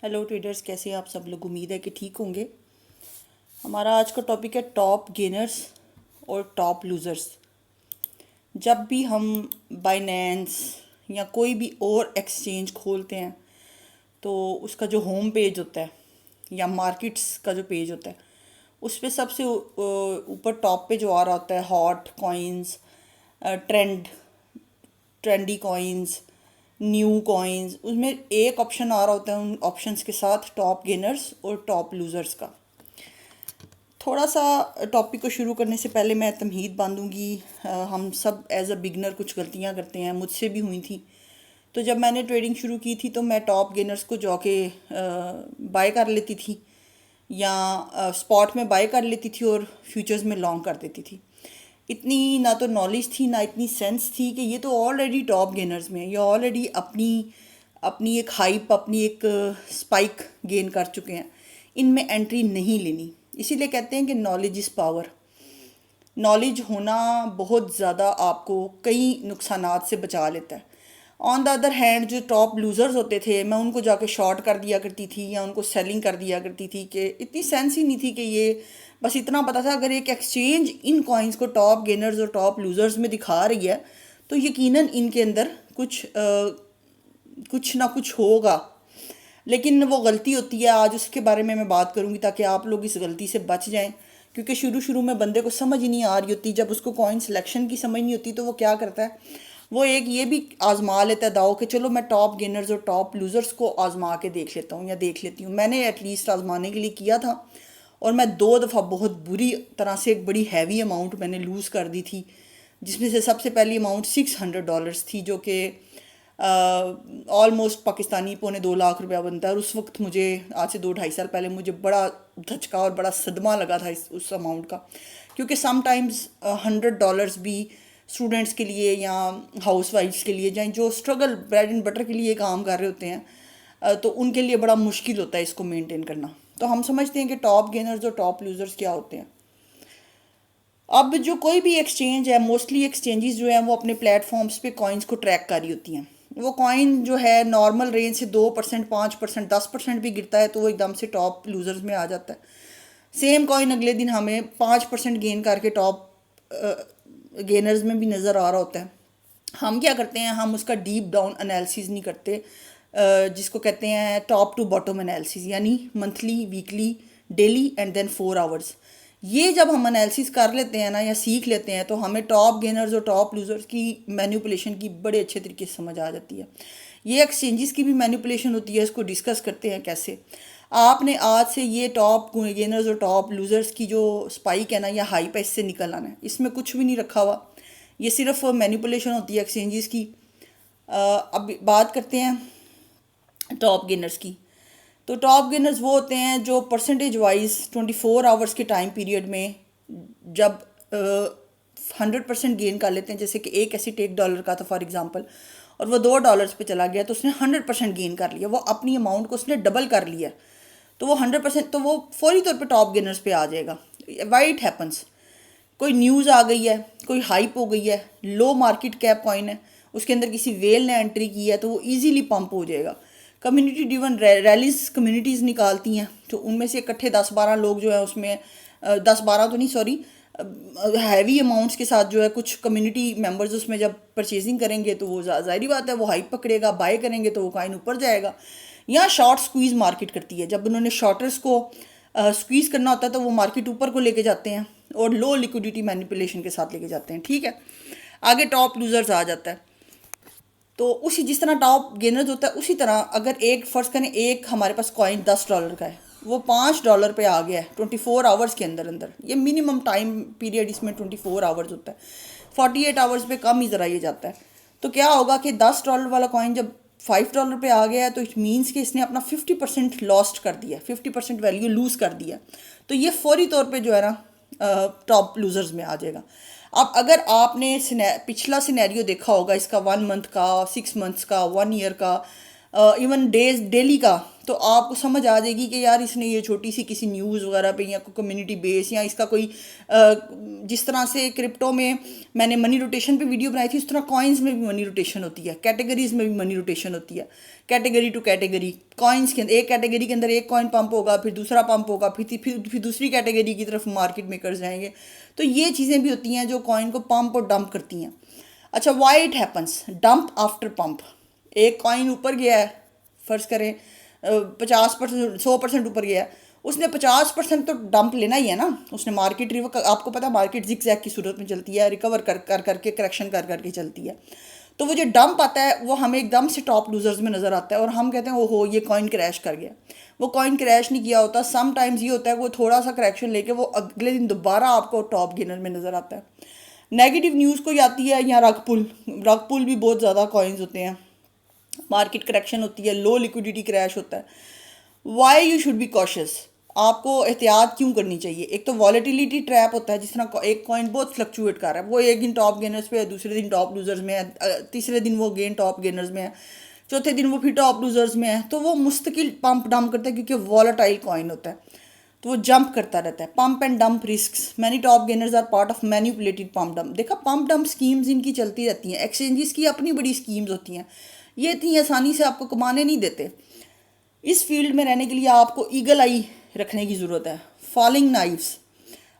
Hello traders, कैसे हैं आप सब लोग। उम्मीद है कि ठीक होंगे। हमारा आज का टॉपिक है टॉप गेनर्स और टॉप लूज़र्स। जब भी हम बाइनेंस या कोई भी और एक्सचेंज खोलते हैं तो उसका जो होम पेज होता है या मार्केट्स का जो पेज होता है उस पे सबसे ऊपर टॉप पे जो आ रहा होता है hot coins, trendy coins, new coins, उसमें एक ऑप्शन आ रहा होता है उन ऑप्शंस के साथ टॉप गेनर्स और टॉप लूज़र्स का। थोड़ा सा टॉपिक को शुरू करने से पहले मैं तमहीद बांधूंगी। हम सब एज अ बिगनर कुछ गलतियां करते हैं, मुझसे भी हुई थी। तो जब मैंने ट्रेडिंग शुरू की थी तो मैं टॉप गेनर्स को जाके बाय कर लेती थी या स्पॉट में बाय कर लेती थी और फ्यूचर्स में लॉन्ग कर देती थी। इतनी ना तो नॉलेज थी ना इतनी सेंस थी कि ये तो ऑलरेडी टॉप गेनर्स में, ये ऑलरेडी अपनी अपनी एक हाइप, अपनी एक स्पाइक गेन कर चुके हैं, इनमें एंट्री नहीं लेनी। इसीलिए कहते हैं कि नॉलेज इज़ पावर। नॉलेज होना बहुत ज़्यादा आपको कई नुकसानात से बचा लेता है। ऑन द अदर हैंड जो टॉप लूज़र्स होते थे, मैं उनको जाके शॉर्ट कर दिया करती थी या उनको सेलिंग कर दिया करती थी कि इतनी सेंस ही नहीं थी कि ये, बस इतना पता था अगर एक एक्सचेंज इन कॉइन्स को टॉप गेनर्स और टॉप लूज़र्स में दिखा रही है तो यकीनन इनके अंदर कुछ ना कुछ होगा। लेकिन वो गलती होती है, आज उसके बारे में मैं बात करूंगी ताकि आप लोग इस गलती से बच जाएं। क्योंकि शुरू शुरू में बंदे को समझ ही नहीं आ रही होती, जब उसको कॉइन सिलेक्शन की समझ नहीं होती तो वो क्या करता है, वो एक ये भी आजमा लेता है दाव कि चलो मैं टॉप गेनर्स और टॉप लूज़र्स को आजमा के देख लेता हूँ या देख लेती हूँ। मैंने एटलीस्ट आजमाने के लिए किया था और मैं 2 दफ़ा बहुत बुरी तरह से एक बड़ी हैवी अमाउंट मैंने लूज़ कर दी थी, जिसमें से सबसे पहली अमाउंट $600 थी, जो कि ऑलमोस्ट पाकिस्तानी ₹2.25 बनता है। और उस वक्त मुझे, आज से 2-2.5 साल पहले, मुझे बड़ा धचका और बड़ा सदमा लगा था उस अमाउंट का। क्योंकि समटाइम्स $100 भी स्टूडेंट्स के लिए या हाउस वाइफ्स के लिए, या जो स्ट्रगल ब्रेड एंड बटर के लिए काम कर रहे होते हैं, तो उनके लिए बड़ा मुश्किल होता है इसको मेंटेन करना। तो हम समझते हैं कि टॉप गेनर्स और टॉप लूज़र्स क्या होते हैं। अब जो कोई भी एक्सचेंज है, मोस्टली एक्सचेंजेस जो हैं वो अपने प्लेटफॉर्म्स पे कॉइन्स को ट्रैक कर रही होती हैं। वो कॉइन जो है नॉर्मल रेंज से 2%, 5%, 10% भी गिरता है तो वो एकदम से टॉप लूज़र्स में आ जाता है। सेम कॉइन अगले दिन हमें 5% गेन करके टॉप गेनर्स में भी नज़र आ रहा होता है। हम क्या करते हैं, हम उसका डीप डाउन एनालिसिस नहीं करते, जिसको कहते हैं टॉप टू बॉटम एनालिसिस, यानी monthly, weekly, daily and then 4 hours. ये जब हम एनालिसिस कर लेते हैं ना या सीख लेते हैं तो हमें टॉप गेनर्स और टॉप लूज़र्स की मैनिपुलेशन की बड़े अच्छे तरीके से समझ आ जाती है। ये एक्सचेंजेस की भी मैनिपुलेशन होती है, इसको डिस्कस करते हैं कैसे। आपने आज से ये टॉप गेनर्स और टॉप लूज़र्स की जो स्पाइक है ना या हाइप है, इससे निकल आना है। इसमें कुछ भी नहीं रखा हुआ, ये सिर्फ मैनिपुलेशन होती है एक्सचेंजेस की। अब बात करते हैं टॉप गेनर्स की। तो टॉप गेनर्स वो होते हैं जो परसेंटेज वाइज 24 आवर्स के टाइम पीरियड में जब 100% गेन कर लेते हैं। जैसे कि एक एसिड $1 का था फॉर एग्जांपल, और वो $2 पे चला गया तो उसने 100% गेन कर लिया, वो अपनी अमाउंट को उसने डबल कर लिया। तो वो 100%, तो वो फौरी तौर पे टॉप गेनर्स पे आ जाएगा। वाई इट हैपन्स, कोई न्यूज़ आ गई है, कोई हाइप हो गई है, लो मार्केट कैप कॉइन है, उसके अंदर किसी वेल ने एंट्री की है तो वो इजीली पंप हो जाएगा। कम्युनिटी ड्रिवन रैलीज कम्युनिटीज़ निकालती हैं, तो उनमें से इकट्ठे 10-12 लोग जो है उसमें 10-12 तो नहीं, सॉरी, हैवी अमाउंट्स के साथ जो है कुछ कम्युनिटी मेंबर्स उसमें जब परचेजिंग करेंगे तो वो ज़ाहिर बात है वो हाइप पकड़ेगा, बाय करेंगे तो वो कॉइन ऊपर जाएगा। यहाँ शॉर्ट स्क्वीज़ मार्केट करती है, जब उन्होंने शॉर्टर्स को स्क्वीज़ करना होता है तो वो मार्केट ऊपर को लेके जाते हैं और लो लिक्विडिटी मैनिपुलेशन के साथ लेके जाते हैं। ठीक है, आगे टॉप लूज़र्स आ जाता है। तो उसी जिस तरह टॉप गेनर्स होता है उसी तरह अगर एक फ़र्ज़ करें, एक हमारे पास कॉइन $10 का है, वो $5 पे आ गया है 24 आवर्स के अंदर अंदर। ये मिनिमम टाइम पीरियड इसमें 24 आवर्स होता है, 48 आवर्स पे कम ही ज़रा ये जाता है। तो क्या होगा कि $10 वाला कॉइन जब $5 पे आ गया है तो इट मीन्स कि इसने अपना 50% लॉस्ट कर दिया, 50% वैल्यू लूज़ कर दिया। तो ये फौरी तौर पर जो है ना टॉप लूज़र्स में आ जाएगा। अब अगर आपने पिछला सिनेरियो देखा होगा इसका, 1 मंथ का, 6 मंथ्स का, 1 ईयर का, इवन डेज डेली का, तो आपको समझ आ जाएगी कि यार इसने ये छोटी सी किसी न्यूज़ वगैरह पे या कोई कम्युनिटी बेस या इसका कोई जिस तरह से क्रिप्टो में मैंने मनी रोटेशन पे वीडियो बनाई थी, उस तरह कॉइन्स में भी मनी रोटेशन होती है, कैटेगरीज में भी मनी रोटेशन होती है, कैटेगरी टू कैटेगरी। कॉइन्स के अंदर एक कैटेगरी के अंदर एक कॉइन पंप होगा, फिर दूसरा पंप होगा, फिर दूसरी कैटेगरी की तरफ मार्केट मेकर्स जाएंगे। तो ये चीज़ें भी होती हैं जो कॉइन को पंप और डंप करती हैं। अच्छा, why it happens, dump after pump. एक कॉइन ऊपर गया है, फ़र्ज़ करें 50%, 100% ऊपर गया है, उसने 50% तो डंप लेना ही है ना। उसने मार्केट आपको पता है मार्केट जिग जैग की सूरत में चलती है, रिकवर कर कर करके, करेक्शन कर करके चलती है। तो वो जो डंप आता है वो हमें एकदम से टॉप लूजर्स में नज़र आता है और हम कहते हैं ओहो ये कॉइन क्रैश कर गया। वो कॉइन क्रैश नहीं किया होता। सम टाइम्स ये होता है वो थोड़ा सा करेक्शन लेके वो अगले दिन दोबारा आपको टॉप गेनर में नज़र आता है। नेगेटिव न्यूज़ कोई आती है, या रग पुल भी बहुत ज़्यादा कॉइन्स होते हैं, मार्केट करेक्शन होती है, लो लिक्विडिटी क्रैश होता है। Why you should be cautious, आपको एहतियात क्यों करनी चाहिए? एक तो वॉलेटिलिटी ट्रैप होता है, जिस तरह एक कॉइन बहुत फ्लक्चुएट कर रहा है, वो एक दिन टॉप गेनर्स पे है, दूसरे दिन टॉप लूजर्स में है, तीसरे दिन वो गेन टॉप गेनर्स में है, चौथे दिन वो फिर टॉप लूजर्स में है। तो वो मुस्तकिल पंप डंप करता है क्योंकि वॉलेटाइल कॉइन होता है, तो वो जंप करता रहता है। Pump and dump risks, many top gainers are part of manipulated pump dump. देखा, पंप डंप स्कीम्स इनकी चलती रहती हैं, एक्सचेंजेस की अपनी बड़ी स्कीम्स होती हैं, ये इतनी आसानी से आपको कमाने नहीं देते। इस फील्ड में रहने के लिए आपको ईगल आई रखने की ज़रूरत है। फॉलिंग नाइफ्स,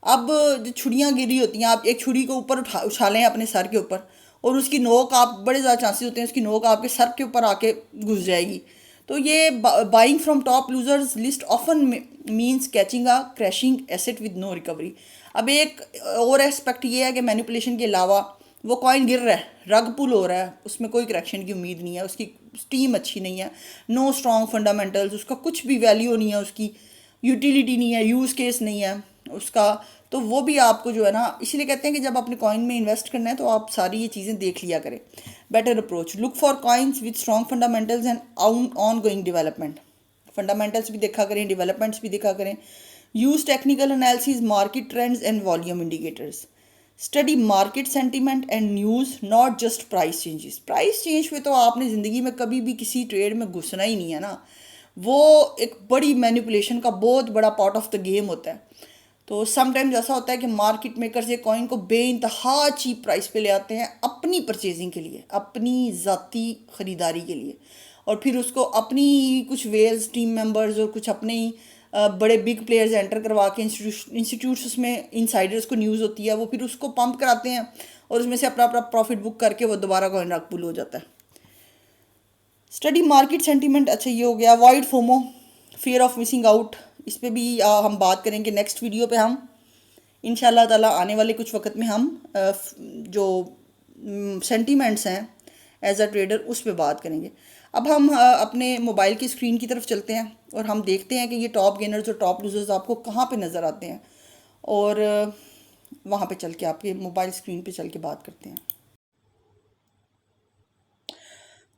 अब जो छुरियाँ गिरी होती हैं, आप एक छुरी को ऊपर उछालें अपने सर के ऊपर और उसकी नोक, आप बड़े ज़्यादा चांसेस होते हैं उसकी नोक आपके सर के ऊपर आके घुस जाएगी। तो ये buying from top losers list often means catching a crashing asset with no recovery. अब एक और एस्पेक्ट ये है कि मैनिपुलेशन के अलावा वो कॉइन गिर रहा है, रग पुल हो रहा है, उसमें कोई करेक्शन की उम्मीद नहीं है, उसकी स्टीम अच्छी नहीं है, नो स्ट्रॉन्ग फंडामेंटल्स, उसका कुछ भी वैल्यू नहीं है, उसकी यूटिलिटी नहीं है, यूज़ केस नहीं है उसका। तो वो भी आपको जो है ना, इसीलिए कहते हैं कि जब अपने कॉइन में इन्वेस्ट करना है तो आप सारी ये चीज़ें देख लिया करें। Better approach, look for coins with strong fundamentals and on going development. Fundamentals भी देखा करें, डेवलपमेंट्स भी देखा करें। Use technical analysis, market trends and volume indicators. Study market sentiment and news, not just price changes. Price change पे तो आपने ज़िंदगी में कभी भी किसी ट्रेड में घुसना ही नहीं है ना, वो एक बड़ी मैनिपुलेशन का बहुत बड़ा पार्ट ऑफ द गेम होता है। तो समटाइम्स ऐसा होता है कि मार्केट मेकर्स ये कॉइन को बेइंतहा चीप प्राइस पे ले आते हैं अपनी परचेजिंग के लिए, अपनी ज़ाती ख़रीदारी के लिए, और फिर उसको अपनी कुछ वेल्स टीम मेंबर्स और कुछ अपने ही बड़े बिग प्लेयर्स एंटर करवा के इंस्टीट्यूट्स उसमें इनसाइडर्स को न्यूज़ होती है, वो फिर उसको पंप कराते हैं और उसमें से अपना अपना प्रॉफिट बुक करके वो दोबारा कॉइन रग पुल हो जाता है। स्टडी मार्केट सेंटीमेंट, अच्छा ये हो गया। Avoid FOMO, fear of missing out, इस पर भी हम बात करेंगे नेक्स्ट वीडियो पे। हम इंशाल्लाह ताला आने वाले कुछ वक्त में हम जो सेंटीमेंट्स हैं एज अ ट्रेडर उस पर बात करेंगे। अब हम अपने मोबाइल की स्क्रीन की तरफ चलते हैं और हम देखते हैं कि ये टॉप गेनर्स और टॉप लूजर्स आपको कहाँ पे नज़र आते हैं, और वहाँ पे चल के आपके मोबाइल स्क्रीन पे चल के बात करते हैं।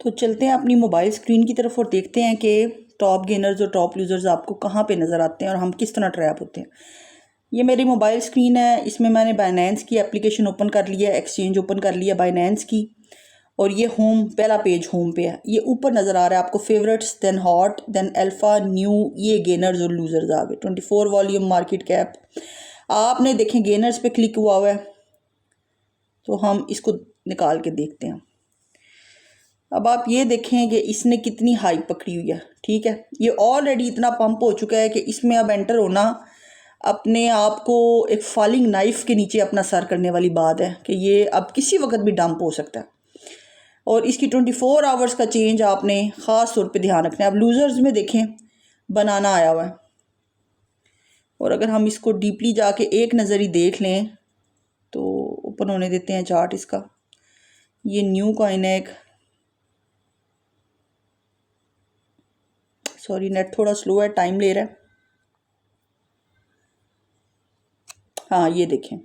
तो चलते हैं अपनी मोबाइल स्क्रीन की तरफ और देखते हैं कि टॉप गेनर्स और टॉप लूजर्स आपको कहाँ पे नज़र आते हैं और हम किस तरह ट्रैप होते हैं। ये मेरी मोबाइल स्क्रीन है, इसमें मैंने बाइनेंस की एप्लीकेशन ओपन कर लिया, एक्सचेंज ओपन कर लिया बाइनेंस की, और ये होम, पहला पेज होम पे है। ये ऊपर नज़र आ रहा है आपको favourites, then hot, then alpha, new, ये गेनर्स और लूजर्स आ गए। 24 वॉल्यूम, मार्केट कैप, आपने देखें गेनर्स पे क्लिक हुआ है, तो हम इसको निकाल के देखते हैं। अब आप ये देखें कि इसने कितनी हाई पकड़ी हुई है, ठीक है। ये ऑलरेडी इतना पंप हो चुका है कि इसमें अब एंटर होना अपने आप को एक फॉलिंग नाइफ के नीचे अपना सर करने वाली बात है कि ये अब किसी वक्त भी डंप हो सकता है। और इसकी 24 आवर्स का चेंज आपने ख़ास तौर पे ध्यान रखना है। अब लूज़र्स में देखें बनाना आया हुआ है, और अगर हम इसको डीपली जाके एक नज़र ही देख लें तो ओपन होने देते हैं चार्ट इसका। ये न्यू कॉइन है एक, सॉरी नेट थोड़ा स्लो है, टाइम ले रहा है। हाँ ये देखें,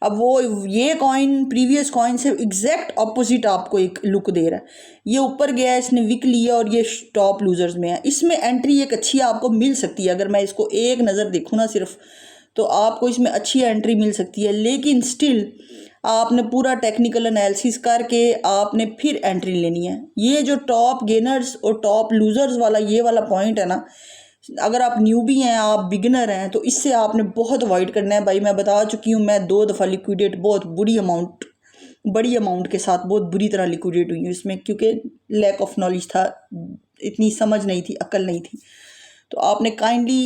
अब वो ये कॉइन प्रीवियस कॉइन से एग्जैक्ट ऑपोजिट आपको एक लुक दे रहा है। ये ऊपर गया है, इसने विक लिया और ये टॉप लूजर्स में है। इसमें एंट्री एक अच्छी आपको मिल सकती है, अगर मैं इसको एक नज़र देखूँ ना सिर्फ, तो आपको इसमें अच्छी एंट्री मिल सकती है। लेकिन स्टिल आपने पूरा टेक्निकल एनालिसिस करके आपने फिर एंट्री लेनी है। ये जो टॉप गेनर्स और टॉप लूज़र्स वाला ये वाला पॉइंट है ना, अगर आप न्यूबी हैं, आप बिगिनर हैं, तो इससे आपने बहुत अवॉइड करना है। भाई मैं बता चुकी हूँ, मैं 2 दफ़ा लिक्विडेट बहुत बड़ी अमाउंट के साथ बहुत बुरी तरह लिक्विडेट हुई हूँ इसमें, क्योंकि लैक ऑफ नॉलेज था, इतनी समझ नहीं थी, अक्ल नहीं थी। तो आपने काइंडली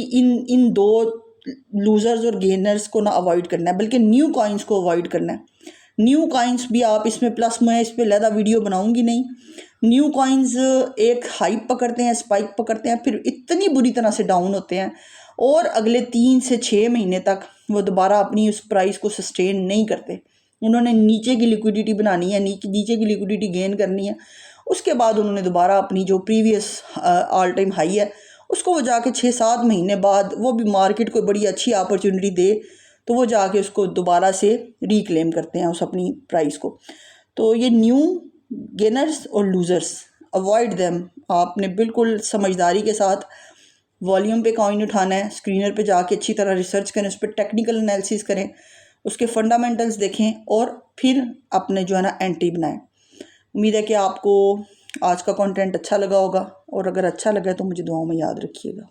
इन दो लूज़र्स और गेनर्स को ना अवॉइड करना है, बल्कि न्यू कॉइन्स को अवॉइड करना है। न्यू कॉइन्स भी आप इसमें प्लस, मैं इस पर ज़्यादा वीडियो बनाऊंगी नहीं। न्यू कॉइन्स एक हाइप पकड़ते हैं, स्पाइक पकड़ते हैं, फिर इतनी बुरी तरह से डाउन होते हैं और अगले 3 से 6 महीने तक वो दोबारा अपनी उस प्राइस को सस्टेन नहीं करते। उन्होंने नीचे की लिक्विडिटी बनानी है, नीचे की लिक्विडिटी गेन करनी है, उसके बाद उन्होंने दोबारा अपनी जो प्रीवियस ऑल टाइम हाई है उसको वो जाके 6-7 महीने बाद वो भी मार्केट को बड़ी अच्छी अपॉर्चुनिटी दे तो वो जाके उसको दोबारा से रिक्लेम करते हैं उस अपनी प्राइस को। तो ये न्यू गेनर्स और लूज़र्स, अवॉइड देम। आपने बिल्कुल समझदारी के साथ वॉल्यूम पे कॉइन उठाना है, स्क्रीनर पे जाके अच्छी तरह रिसर्च करें, उस पर टेक्निकल एनालिसिस करें, उसके फंडामेंटल्स देखें और फिर अपने जो है ना एंट्री बनाएं। उम्मीद है कि आपको आज का कंटेंट अच्छा लगा होगा, और अगर अच्छा लगा तो मुझे दुआओं में याद रखिएगा।